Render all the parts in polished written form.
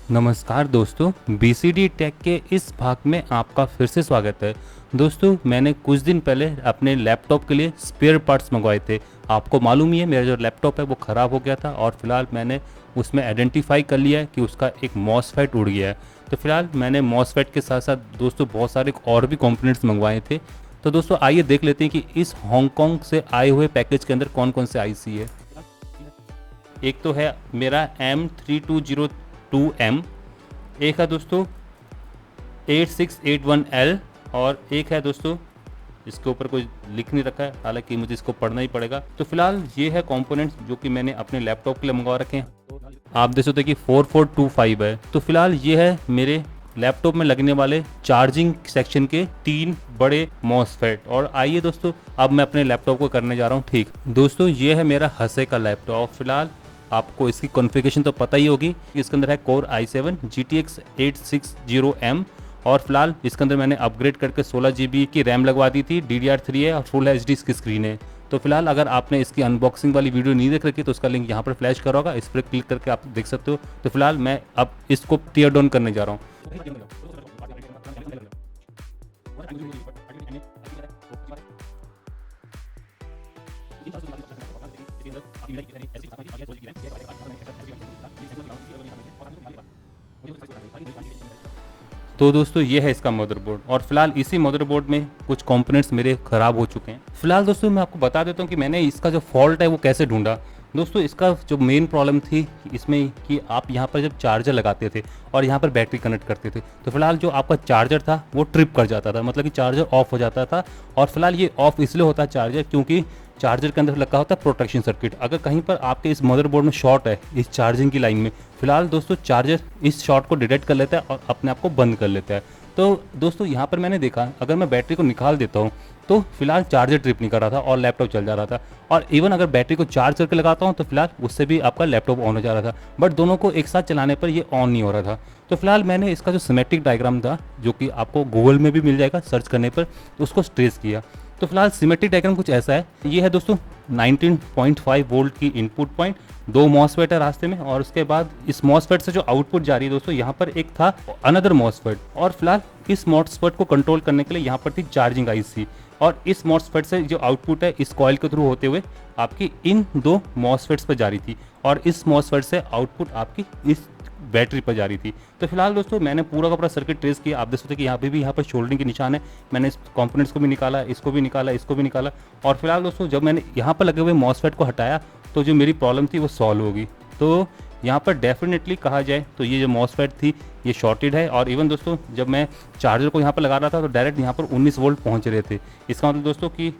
नमस्कार दोस्तों, BCD take के इस भाग में आपका फिर से स्वागत है। दोस्तों, मैंने कुछ दिन पहले अपने लैपटॉप के लिए स्पेयर पार्ट्स मंगवाए थे। आपको मालूम ही है, मेरा जो लैपटॉप है वो ख़राब हो गया था और फिलहाल मैंने उसमें आइडेंटिफाई कर लिया है कि उसका एक मॉसफेट उड़ गया है। तो फिलहाल मैंने मॉसफेट के साथ साथ दोस्तों बहुत सारे और भी कंपोनेंट्स मंगवाए थे। तो दोस्तों आइए देख लेते हैं कि इस हांगकांग से आए हुए पैकेज के अंदर कौन कौन से IC है। एक तो है मेरा M3202M, एक है दोस्तों 8681L और एक है दोस्तों, इसके ऊपर कोई लिख नहीं रखा है, हालांकि मुझे इसको पढ़ना ही पड़ेगा। तो फिलहाल ये है कंपोनेंट्स जो कि मैंने अपने लैपटॉप के लिए मंगवा रखे हैं। आप देख सकते हैं कि 4425 है। तो फिलहाल ये है मेरे लैपटॉप में लगने वाले चार्जिंग सेक्शन के 3 बड़े मॉसफेट। और आइए दोस्तों, अब मैं अपने लैपटॉप को करने जा रहा हूँ ठीक। दोस्तों ये है मेरा हसे का लैपटॉप। फिलहाल आपको इसकी कॉन्फ़िगरेशन तो पता ही होगी। इसके अंदर है कोर i7 GTX 860M और फिलहाल इसके अंदर मैंने अपग्रेड करके 16 GB की रैम लगवा दी थी। DDR3 है और फुल HD इसकी स्क्रीन है। तो फिलहाल अगर आपने इसकी अनबॉक्सिंग वाली वीडियो नहीं देख रखी तो उसका लिंक यहाँ पर फ्लैश करा होगा, इस पर क्लिक करके आप देख सकते हो। तो फिलहाल मैं अब इसको टीयर डाउन करने जा रहा हूँ। तो दोस्तों ये है इसका मदरबोर्ड और फिलहाल इसी मदरबोर्ड में कुछ कंपोनेंट्स मेरे ख़राब हो चुके हैं। फिलहाल दोस्तों मैं आपको बता देता हूँ कि मैंने इसका जो फॉल्ट है वो कैसे ढूंढा। दोस्तों इसका जो मेन प्रॉब्लम थी इसमें कि आप यहाँ पर जब चार्जर लगाते थे और यहाँ पर बैटरी कनेक्ट करते थे तो फिलहाल जो आपका चार्जर था वो ट्रिप कर जाता था, मतलब कि चार्जर ऑफ हो जाता था। और फिलहाल ये ऑफ इसलिए होता है चार्जर क्योंकि चार्जर के अंदर लगा होता है प्रोटेक्शन सर्किट। अगर कहीं पर आपके इस मदरबोर्ड में शॉर्ट है इस चार्जिंग की लाइन में, फिलहाल दोस्तों चार्जर इस शॉर्ट को डिटेक्ट कर लेता है और अपने आप को बंद कर लेता है। तो दोस्तों यहाँ पर मैंने देखा अगर मैं बैटरी को निकाल देता हूँ तो फिलहाल चार्जर ट्रिप नहीं कर रहा था और लैपटॉप चल जा रहा था। और इवन अगर बैटरी को चार्ज करके लगाता हूँ तो फिलहाल उससे भी आपका लैपटॉप ऑन हो जा रहा था, बट दोनों को एक साथ चलाने पर ये ऑन नहीं हो रहा था। तो फिलहाल मैंने इसका जो सिमेट्रिक डायग्राम था जो कि आपको गूगल में भी मिल जाएगा सर्च करने पर, तो उसको ट्रेस किया। तो फिलहाल सिमेट्रिक डायग्राम कुछ ऐसा है। ये है दोस्तों 19.5 वोल्ट की इनपुट पॉइंट, 2 मॉसफेट है रास्ते में और उसके बाद इस मॉसफेट से जो आउटपुट जा रही है दोस्तों यहाँ पर एक था अनदर मॉसफेट। और फिलहाल इस मॉसफेट को कंट्रोल करने के लिए यहाँ पर थी चार्जिंग IC और इस मॉसफेट से जो आउटपुट है इस कॉइल के थ्रू होते हुए आपकी इन 2 मॉसफेट्स पर जा रही थी और इस मॉसफेट से आउटपुट आपकी इस बैटरी पर जा रही थी। तो फिलहाल दोस्तों मैंने पूरा का पूरा सर्किट ट्रेस किया। आप देख सकते हैं कि यहाँ पर शोल्डरिंग के निशान है। मैंने इस कंपोनेंट्स को भी निकाला, इसको भी निकाला, इसको भी निकाला और फिलहाल दोस्तों जब मैंने यहाँ पर लगे हुए मॉसफेट को हटाया तो जो मेरी प्रॉब्लम थी वो सॉल्व होगी। तो यहाँ पर डेफिनेटली कहा जाए तो ये जो मॉसफेट थी ये शॉर्टेड है। और इवन दोस्तों जब मैं चार्जर को यहाँ पर लगा रहा था तो डायरेक्ट यहाँ पर 19 वोल्ट पहुँच रहे थे। इसका मतलब दोस्तों कि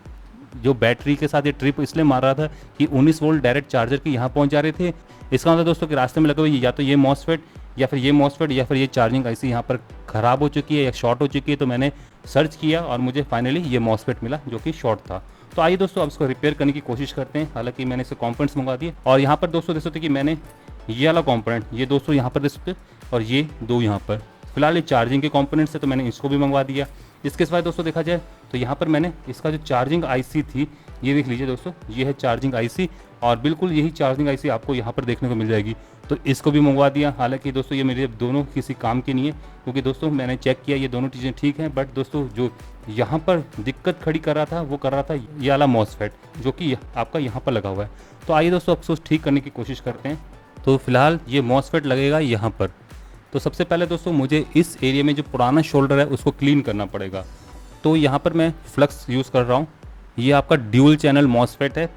जो बैटरी के साथ ये ट्रिप इसलिए मार रहा था कि 19 वोल्ट डायरेक्ट चार्जर के यहाँ पहुँच जा रहे थे। इसका मतलब दोस्तों कि रास्ते में लगे हुए या तो ये मॉसफेट या फिर ये मॉसफेट या फिर ये चार्जिंग IC यहाँ पर ख़राब हो चुकी है या शॉर्ट हो चुकी है। तो मैंने सर्च किया और मुझे फाइनली ये मॉसफेट मिला जो कि शॉर्ट था। तो आइए दोस्तों अब इसको रिपेयर करने की कोशिश करते हैं। हालांकि मैंने इसके कंपोनेंट्स मंगवा दिए और यहाँ पर दोस्तों देख सकते कि मैंने ये वाला कंपोनेंट ये दोस्तों यहाँ पर देख सकते और ये 2 यहाँ पर फिलहाल ये चार्जिंग के कंपोनेंट्स है तो मैंने इसको भी मंगवा दिया। इसके सिवाय दोस्तों देखा जाए तो यहाँ पर मैंने इसका जो चार्जिंग IC थी ये देख लीजिए दोस्तों, ये है चार्जिंग IC और बिल्कुल यही चार्जिंग IC आपको यहाँ पर देखने को मिल जाएगी। तो इसको भी मंगवा दिया। हालांकि दोस्तों ये मेरे दोनों किसी काम की नहीं है क्योंकि दोस्तों मैंने चेक किया ये दोनों चीज़ें ठीक हैं, बट दोस्तों जो यहाँ पर दिक्कत खड़ी कर रहा था वो कर रहा था ये वाला मॉसफेट जो कि आपका यहाँ पर लगा हुआ है। तो आइए दोस्तों अफसोस ठीक करने की कोशिश करते हैं। तो फिलहाल ये मॉसफेट लगेगा यहाँ पर। तो सबसे पहले दोस्तों मुझे इस एरिया में जो पुराना शोल्डर है उसको क्लीन करना पड़ेगा। तो यहाँ पर मैं फ्लक्स यूज़ कर रहा हूँ। ये आपका ड्यूल चैनल मॉसफेट है।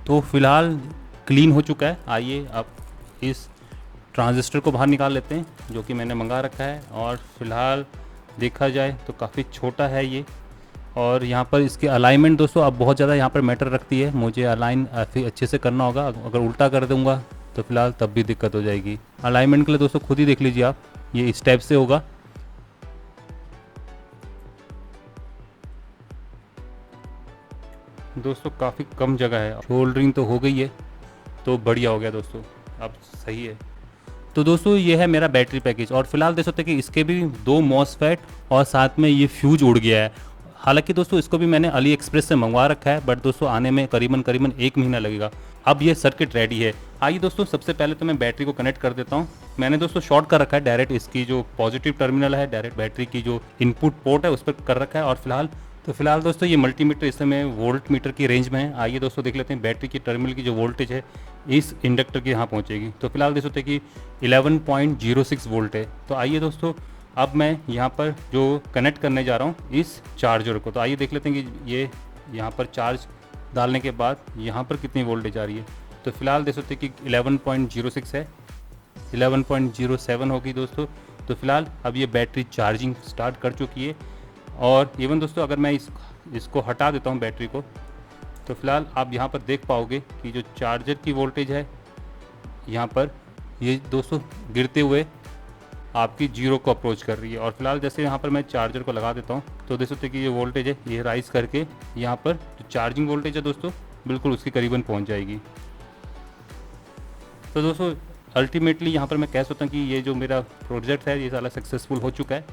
तो फिलहाल क्लीन हो चुका है। आइए अब इस ट्रांजिस्टर को बाहर निकाल लेते हैं जो कि मैंने मंगा रखा है। और फिलहाल देखा जाए तो काफ़ी छोटा है ये और यहाँ पर इसकी अलाइनमेंट दोस्तों अब बहुत ज़्यादा यहाँ पर मैटर रखती है। मुझे अलाइन अच्छे से करना होगा, अगर उल्टा कर दूंगा तो फिलहाल तब भी दिक्कत हो जाएगी। अलाइनमेंट के लिए दोस्तों खुद ही देख लीजिए आप, ये इस टाइप से होगा। दोस्तों काफ़ी कम जगह है, शोल्डरिंग तो हो गई है तो बढ़िया हो गया दोस्तों, अब सही है। तो दोस्तों ये है मेरा बैटरी पैकेज और फिलहाल देख सकते हैं कि इसके भी 2 मॉसफेट और साथ में ये फ्यूज उड़ गया है। हालांकि दोस्तों इसको भी मैंने अली एक्सप्रेस से मंगवा रखा है, बट दोस्तों आने में करीबन 1 महीना लगेगा। अब ये सर्किट रेडी है। आइए दोस्तों सबसे पहले तो मैं बैटरी को कनेक्ट कर देता हूँ। मैंने दोस्तों शॉर्ट कर रखा है डायरेक्ट, इसकी जो पॉजिटिव टर्मिनल है डायरेक्ट बैटरी की जो इनपुट पोर्ट है उस पर कर रखा है। और फिलहाल दोस्तों ये मल्टीमीटर इस समय वोल्ट मीटर की रेंज में है। आइए दोस्तों देख लेते हैं बैटरी की टर्मिनल की जो वोल्टेज है इस इंडक्टर के यहाँ पहुँचेगी। तो फिलहाल देख सकते हैं कि 11.06 वोल्ट है। तो आइए दोस्तों अब मैं यहाँ पर जो कनेक्ट करने जा रहा हूँ इस चार्जर को, तो आइए देख लेते हैं कि ये यहाँ पर चार्ज डालने के बाद यहाँ पर कितनी वोल्टेज आ रही है। तो फिलहाल देख सकते हैं कि 11.06 है, 11.07 होगी दोस्तों। तो फिलहाल अब ये बैटरी चार्जिंग स्टार्ट कर चुकी है। और इवन दोस्तों अगर मैं इसको हटा देता हूँ बैटरी को, तो फिलहाल आप यहाँ पर देख पाओगे कि जो चार्जर की वोल्टेज है यहाँ पर ये दोस्तों गिरते हुए आपकी 0 को अप्रोच कर रही है। और फिलहाल जैसे यहाँ पर मैं चार्जर को लगा देता हूँ तो देख सकते हैं कि ये वोल्टेज है ये राइज करके यहाँ पर जो चार्जिंग वोल्टेज है दोस्तों बिल्कुल उसके करीबन पहुँच जाएगी। तो दोस्तों अल्टीमेटली यहाँ पर मैं कह सकता हूँ कि ये जो मेरा प्रोजेक्ट है ये सारा सक्सेसफुल हो चुका है।